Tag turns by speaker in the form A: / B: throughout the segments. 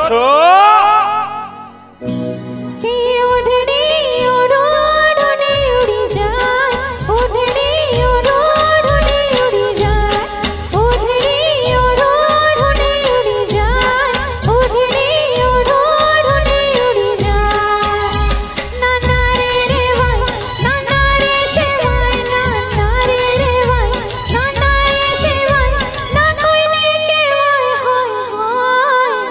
A: છો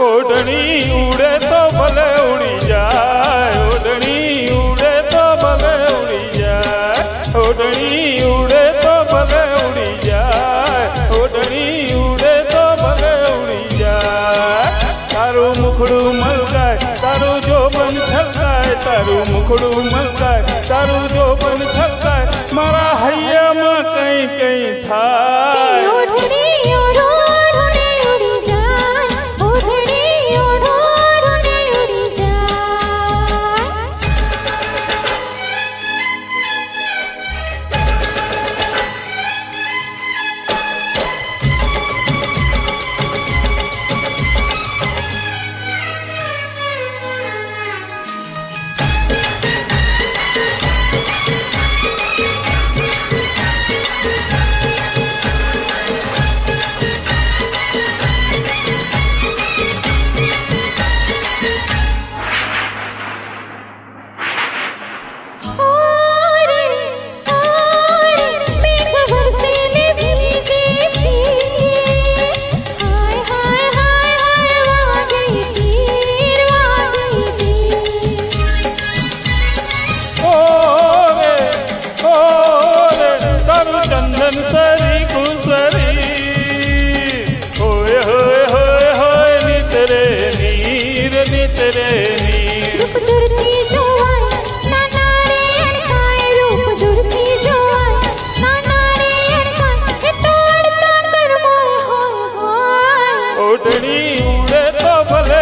A: ओढ़नी उड़े तो भले उड़ी जाए ओढ़नी उड़े तो भले उड़ी जाए ओढ़नी उड़े तो भले उड़ी जाए ओढ़नी उड़े तो भले उड़ी जाए तारू मुखड़ू मलकाय तारू जोबन छलकाय तारू मुखड़ू मलकाय तारू जोबन छलकाय मारा हैया में कहीं कहीं था चंदन सरी कुसरी होए होए होए होए नितरे नीर
B: रूप दुर्ती जोवाय नाना रे अणकाय रूप दुर्ती जोवाय नाना रे अणकाय हे तोड़ता कर मोय होय होय
A: ओढ़नी उड़े तो भले